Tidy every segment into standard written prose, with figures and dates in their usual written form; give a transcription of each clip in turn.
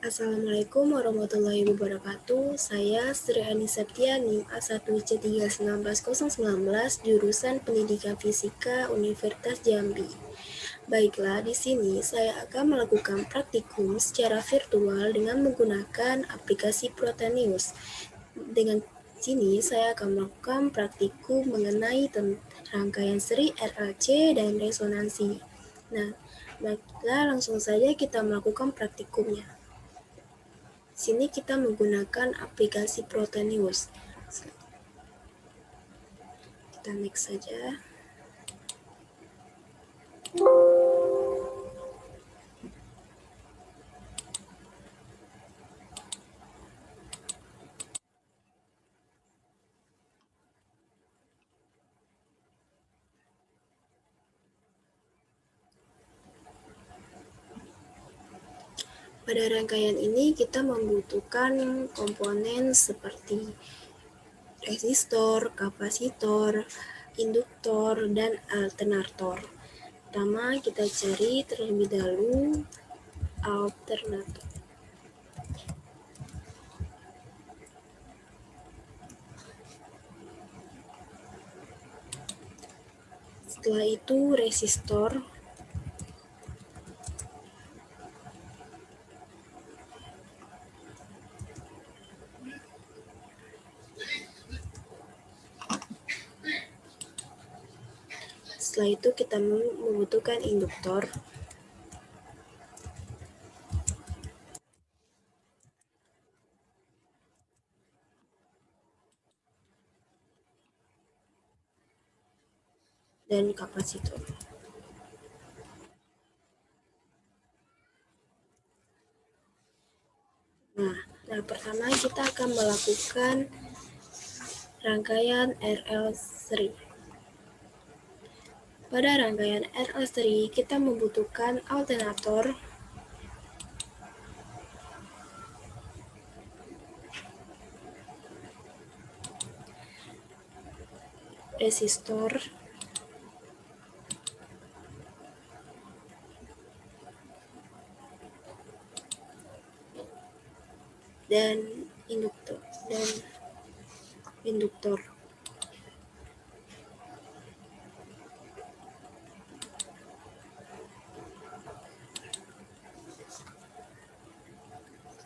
Assalamualaikum warahmatullahi wabarakatuh. Saya Sri Ani Septiani, A1C319 jurusan Pendidikan Fisika Universitas Jambi. Baiklah, di sini saya akan melakukan praktikum secara virtual dengan menggunakan aplikasi Protenius. Dengan sini saya akan melakukan praktikum mengenai rangkaian seri RLC dan resonansi. Nah, baiklah langsung saja kita melakukan praktikumnya. Sini kita menggunakan aplikasi Protenius. Kita next saja. Pada rangkaian ini kita membutuhkan komponen seperti resistor, kapasitor, induktor, dan alternator. Pertama kita cari terlebih dahulu alternator. Setelah itu resistor. Setelah itu kita membutuhkan induktor. Dan kapasitor. Nah, pertama kita akan melakukan rangkaian RL seri. Pada rangkaian RL seri kita membutuhkan alternator, resistor, dan induktor.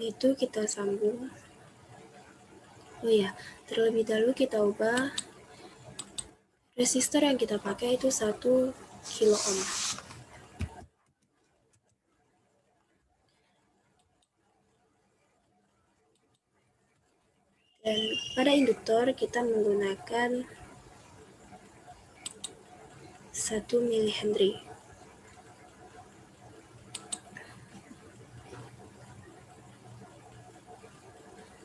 Itu kita sambung. Terlebih dahulu kita ubah resistor yang kita pakai itu 1 kilo ohm. Dan pada induktor kita menggunakan 1 milihenry.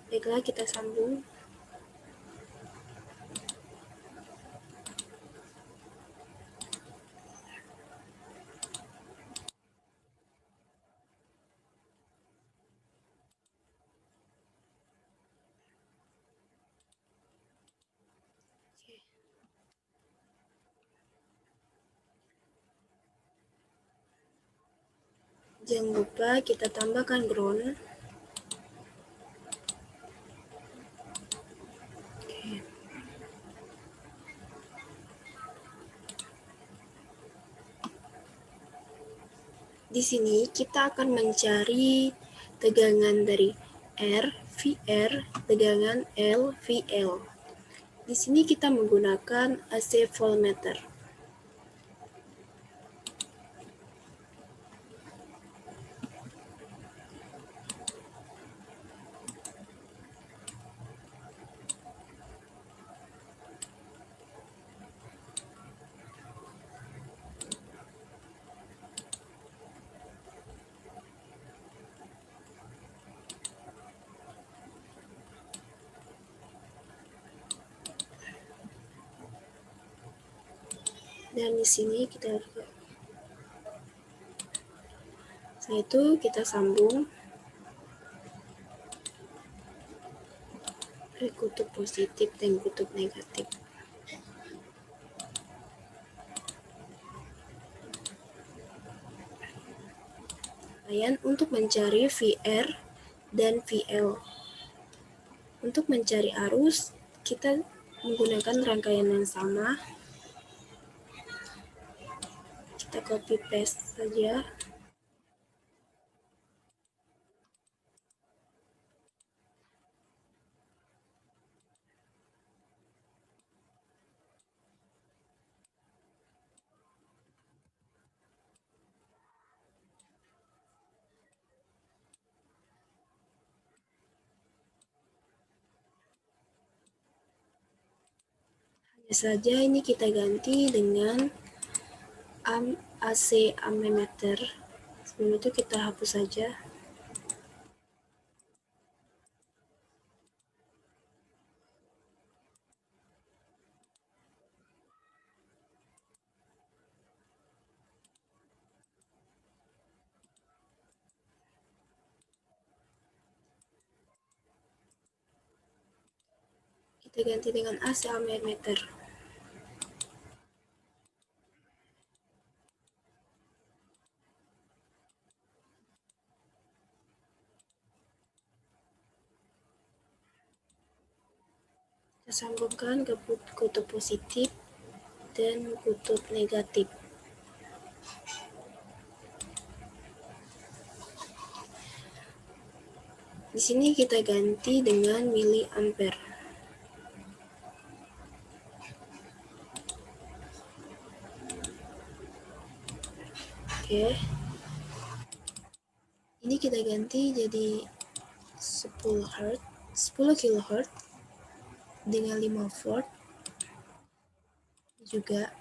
Baiklah, kita sambung. Jangan lupa kita tambahkan ground. Di sini kita akan mencari tegangan dari R, VR, tegangan L, VL. Di sini kita menggunakan AC voltmeter. Dan di sini setelah itu kita sambung ke kutub positif dan kutub negatif. Kemudian untuk mencari VR dan VL. Untuk mencari arus, kita menggunakan rangkaian yang sama. Kita copy paste saja. Hanya saja ini kita ganti dengan AC ammeter. Sebelum itu kita hapus saja. Kita ganti dengan AC ammeter. Kita sambungkan ke kutub positif dan kutub negatif. Di sini kita ganti dengan miliampere. Oke. Ini kita ganti jadi 10 Hz, 10 kHz dengan 5 volt juga.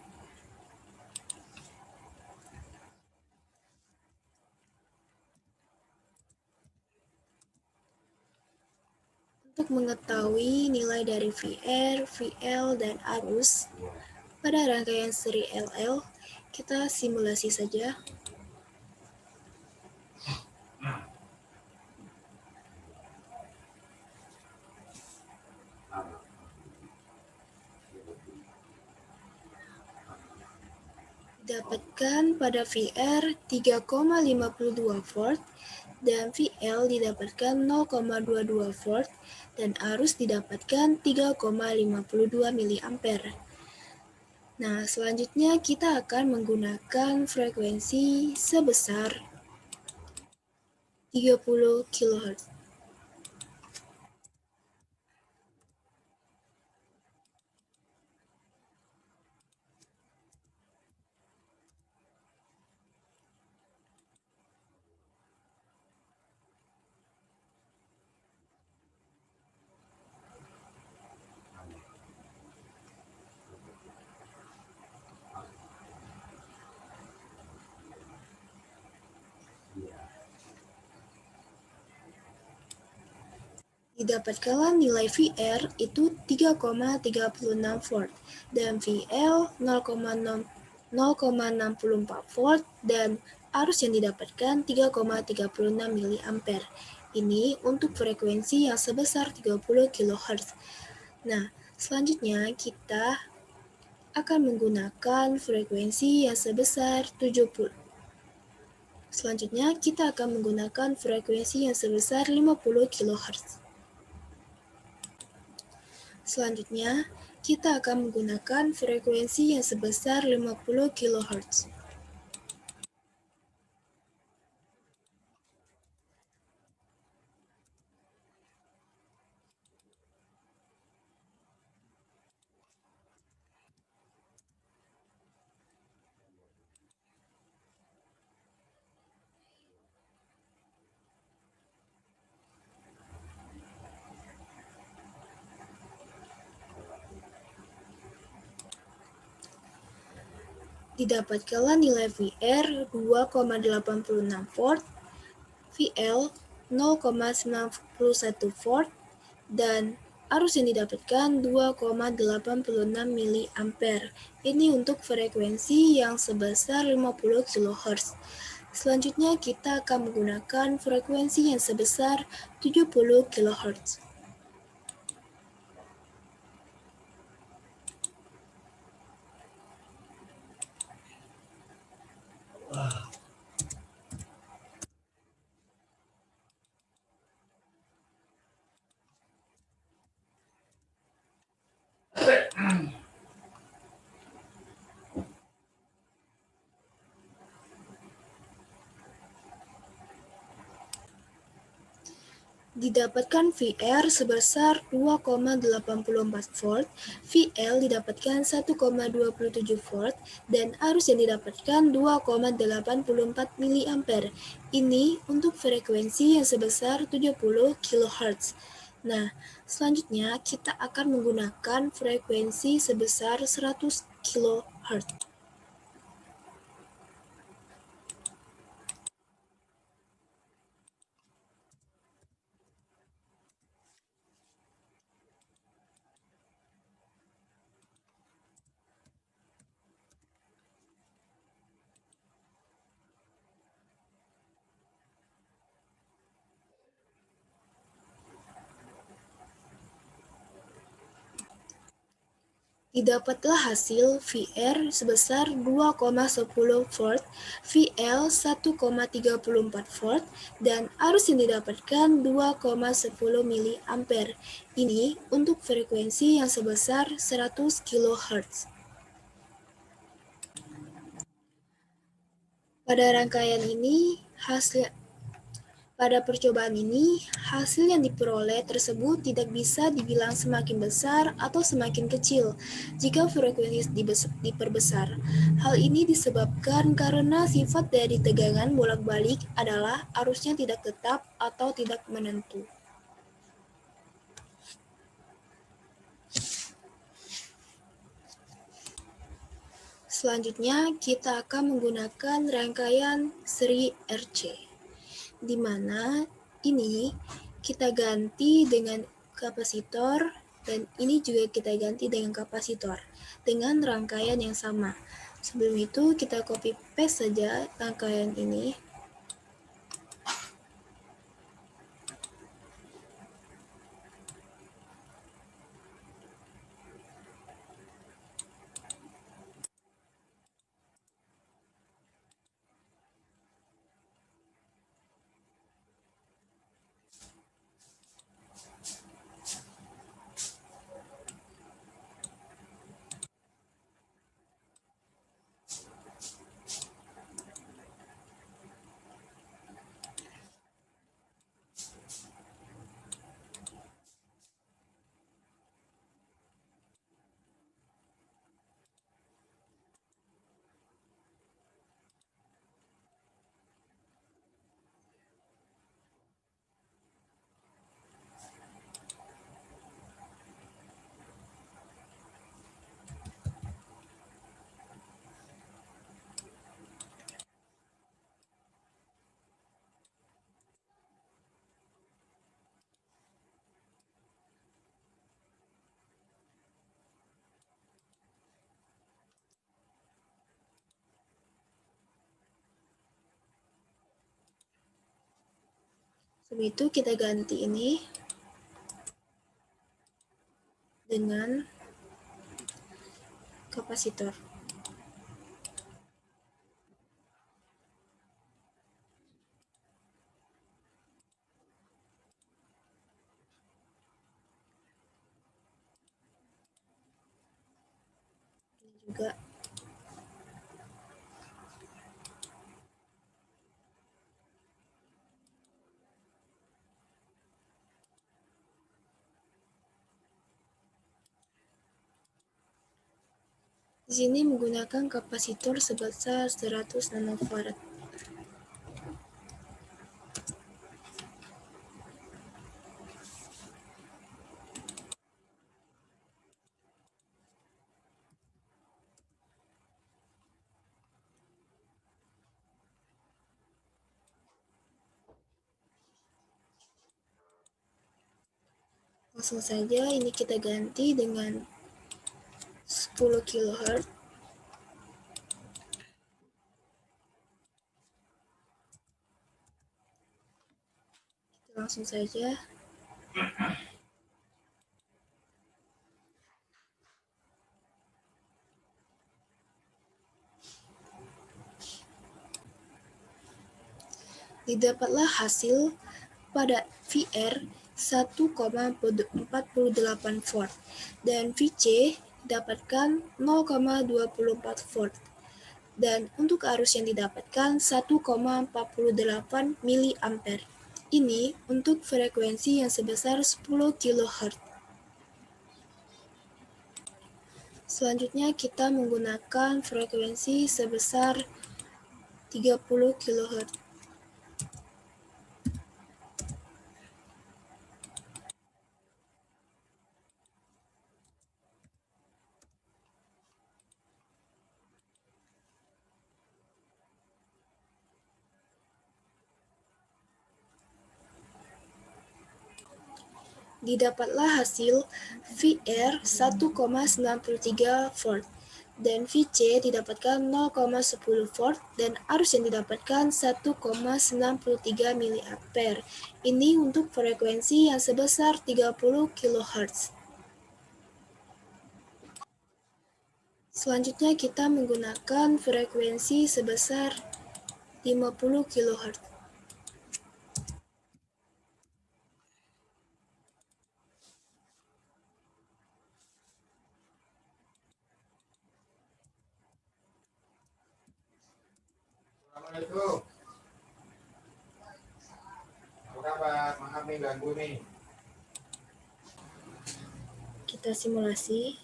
Untuk mengetahui nilai dari VR, VL, dan arus pada rangkaian seri LL, kita simulasi saja. Didapatkan pada VR 3,52 volt dan VL didapatkan 0,22 volt dan arus didapatkan 3,52 miliampere. Nah, selanjutnya kita akan menggunakan frekuensi sebesar 30 kHz. Didapatkanlah nilai VR itu 3,36 volt dan VL 0,64 volt dan arus yang didapatkan 3,36 miliampere. Ini untuk frekuensi yang sebesar 30 kHz. Nah, selanjutnya kita akan menggunakan frekuensi yang sebesar 70. Selanjutnya kita akan menggunakan frekuensi yang sebesar 50 kHz. Selanjutnya, kita akan menggunakan frekuensi yang sebesar 50 kHz. Didapatkanlah nilai VR 2,86 volt, VL 0,91 volt, dan arus yang didapatkan 2,86 miliampere. Ini untuk frekuensi yang sebesar 50 kHz. Selanjutnya kita akan menggunakan frekuensi yang sebesar 70 kHz. Didapatkan VR sebesar 2,84 volt, VL didapatkan 1,27 volt, dan arus yang didapatkan 2,84 mA. Ini untuk frekuensi yang sebesar 70 kHz. Nah, selanjutnya kita akan menggunakan frekuensi sebesar 100 kHz. Didapatlah hasil VR sebesar 2,10 volt, VL 1,34 volt, dan arus yang didapatkan 2,10 mA. Ini untuk frekuensi yang sebesar 100 kHz. Pada rangkaian ini, pada percobaan ini, hasil yang diperoleh tersebut tidak bisa dibilang semakin besar atau semakin kecil jika frekuensi diperbesar. Hal ini disebabkan karena sifat dari tegangan bolak-balik adalah arusnya tidak tetap atau tidak menentu. Selanjutnya, kita akan menggunakan rangkaian seri RC, di mana ini kita ganti dengan kapasitor dan ini juga kita ganti dengan kapasitor dengan rangkaian yang sama. Sebelum itu kita copy paste saja rangkaian ini. Sebelum itu kita ganti ini dengan kapasitor. Ini juga di sini menggunakan kapasitor sebesar 100 nanofarad. Langsung saja ini kita ganti dengan 10 kHz. Langsung saja didapatlah hasil pada VR 1,48 volt dan VC didapatkan 0,24 volt dan untuk arus yang didapatkan 1,48 mA. Ini untuk frekuensi yang sebesar 10 kHz. Selanjutnya kita menggunakan frekuensi sebesar 30 kHz. Didapatlah hasil VR 1,93 volt dan VC didapatkan 0,10 volt dan arus yang didapatkan 1,93 mA. Ini untuk frekuensi yang sebesar 30 kHz. Selanjutnya kita menggunakan frekuensi sebesar 50 kHz. Assalamualaikum. Apa kabar? Maaf nih ganggu nih. Kita simulasi.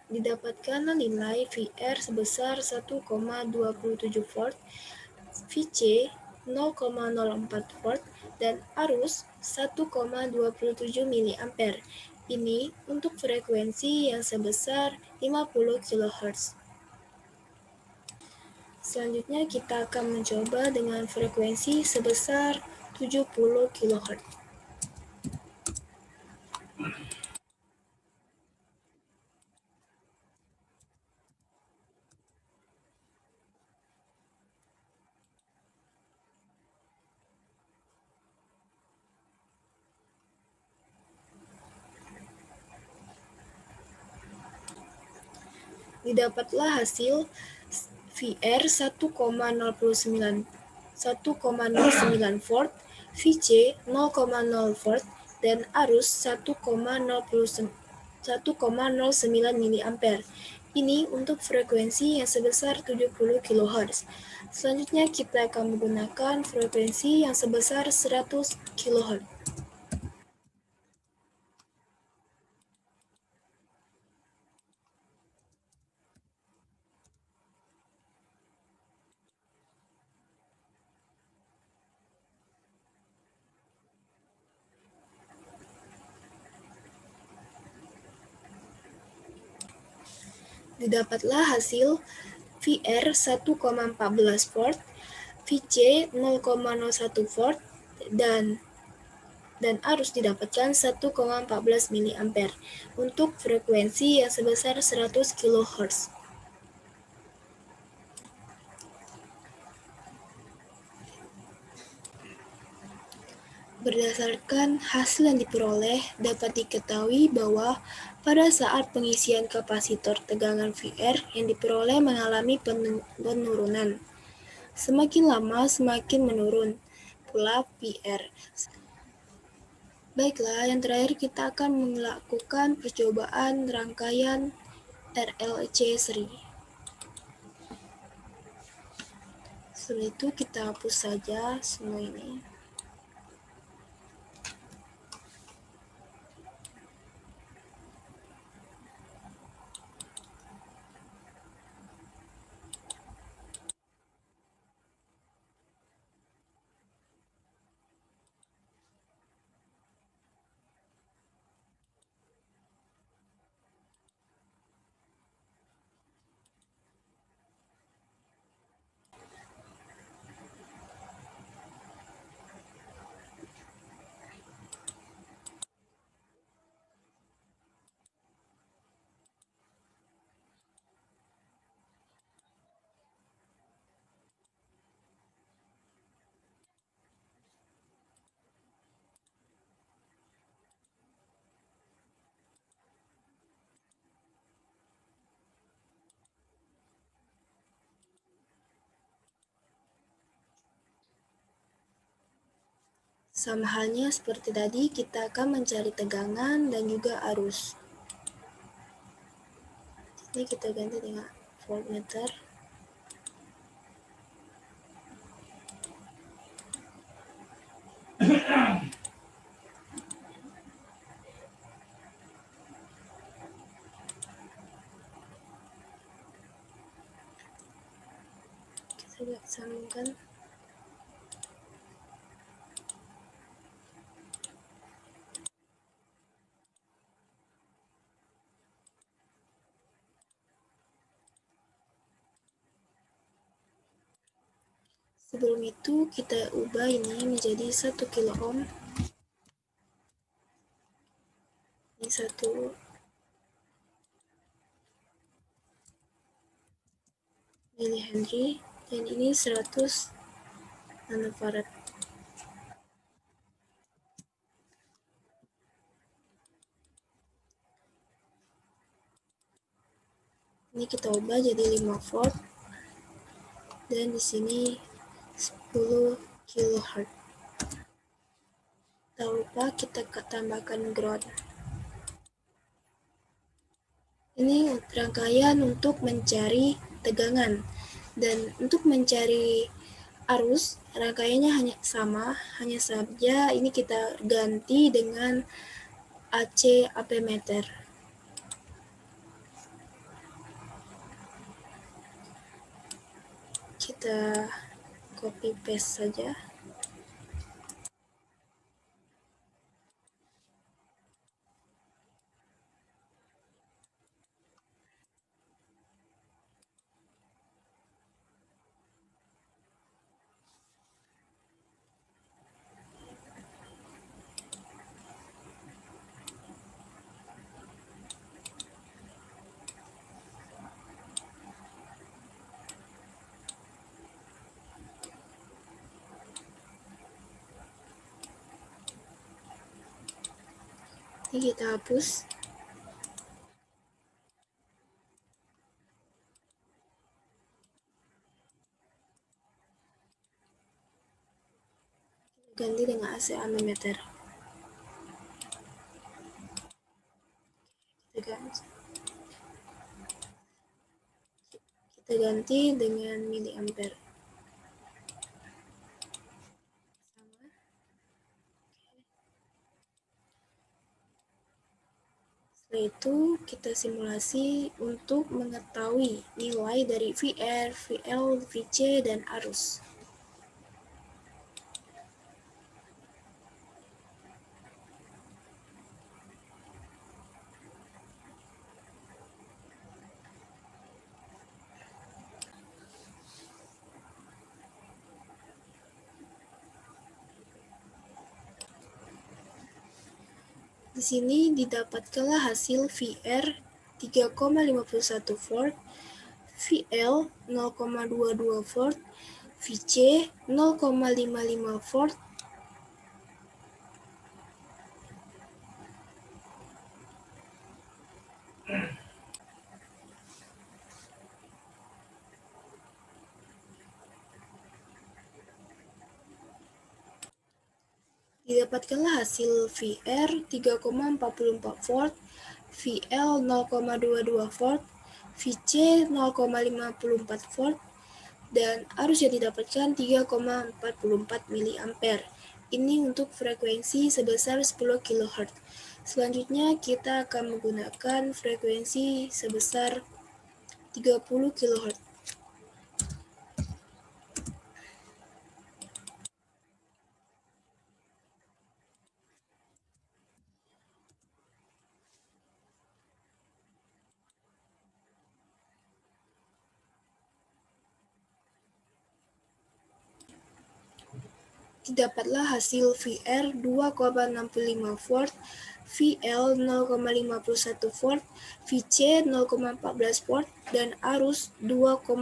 Didapatkan nilai VR sebesar 1,27 volt, VC 0,04 volt, dan arus 1,27 mA. Ini untuk frekuensi yang sebesar 50 kHz. Selanjutnya kita akan mencoba dengan frekuensi sebesar 70 kHz. Didapatlah hasil VR 1,09 volt, VC 0,0 volt, dan arus 1,09 mA. Ini untuk frekuensi yang sebesar 70 kHz. Selanjutnya kita akan menggunakan frekuensi yang sebesar 100 kHz. Didapatlah hasil VR 1,14 volt, VC 0,01 volt, dan arus didapatkan 1,14 mA untuk frekuensi yang sebesar 100 kHz. Berdasarkan hasil yang diperoleh, dapat diketahui bahwa pada saat pengisian kapasitor tegangan VR yang diperoleh mengalami penurunan. Semakin lama semakin menurun pula VR. Baiklah, yang terakhir kita akan melakukan percobaan rangkaian RLC seri. Setelah itu kita hapus saja semua ini. Sama halnya seperti tadi, kita akan mencari tegangan dan juga arus. Ini kita ganti dengan voltmeter. Kita sambungkan. Sebelum itu kita ubah ini menjadi 1 kilo ohm. Ini 1 milihenry dan ini 100 nanofarad. Ini kita ubah jadi 5 volt dan di sini 10 kilohertz. Tak lupa kita tambahkan ground. Ini rangkaian untuk mencari tegangan, dan untuk mencari arus rangkaiannya hanya sama, hanya saja ini kita ganti dengan AC ampemeter. Kita copy paste saja. Ini kita hapus. Ganti dengan AC ammeter. Kita ganti dengan miliampere. Setelah itu kita simulasi untuk mengetahui nilai dari VR, VL, VC, dan arus. Di sini didapatkanlah hasil VR 3,51 volt, VL 0,22 volt, VC 0,55 volt, didapatkanlah hasil VR 3,44 volt, VL 0,22 volt, VC 0,54 volt, dan arus yang didapatkan 3,44 miliampere. Ini untuk frekuensi sebesar 10 kHz. Selanjutnya kita akan menggunakan frekuensi sebesar 30 kHz. Didapatlah hasil VR 2,65 volt, VL 0,51 volt, VC 0,14 volt, dan arus 2,65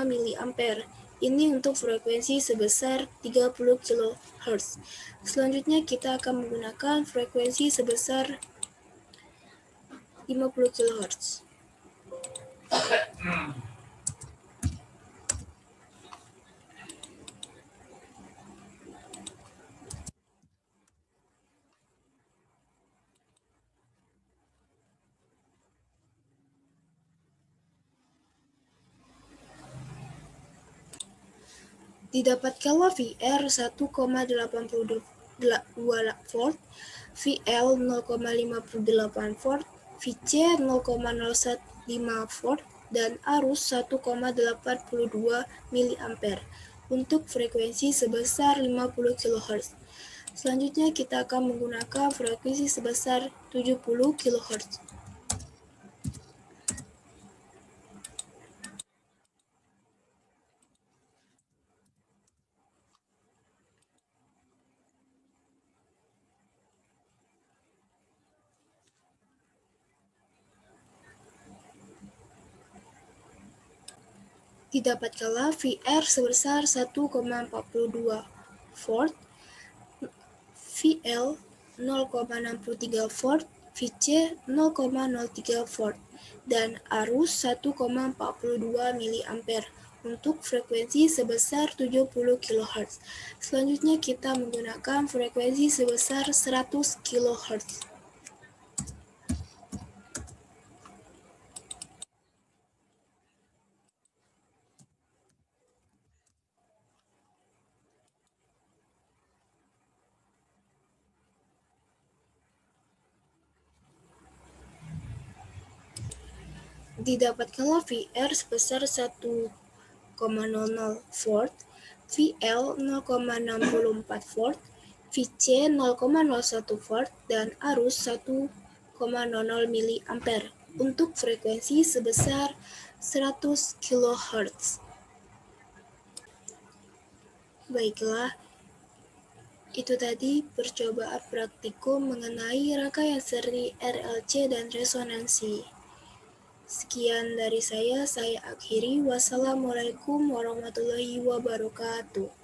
miliampere. Ini untuk frekuensi sebesar 30 kHz. Selanjutnya kita akan menggunakan frekuensi sebesar 50 kHz. Didapatkanlah VR 1,82 volt, VL 0,58 volt, VC 0,05 volt, dan arus 1,82 mA untuk frekuensi sebesar 50 kHz. Selanjutnya kita akan menggunakan frekuensi sebesar 70 kHz. Didapatkanlah VR sebesar 1,42 volt, VL 0,63 volt, VC 0,03 volt, dan arus 1,42 mA untuk frekuensi sebesar 70 kHz. Selanjutnya kita menggunakan frekuensi sebesar 100 kHz. Didapatkanlah VR sebesar 1,00 volt, VL 0,64 volt, VC 0,01 volt, dan arus 1,00 mA untuk frekuensi sebesar 100 kHz. Baiklah, itu tadi percobaan praktikum mengenai rangkaian seri RLC dan resonansi. Sekian dari saya akhiri. Wassalamualaikum warahmatullahi wabarakatuh.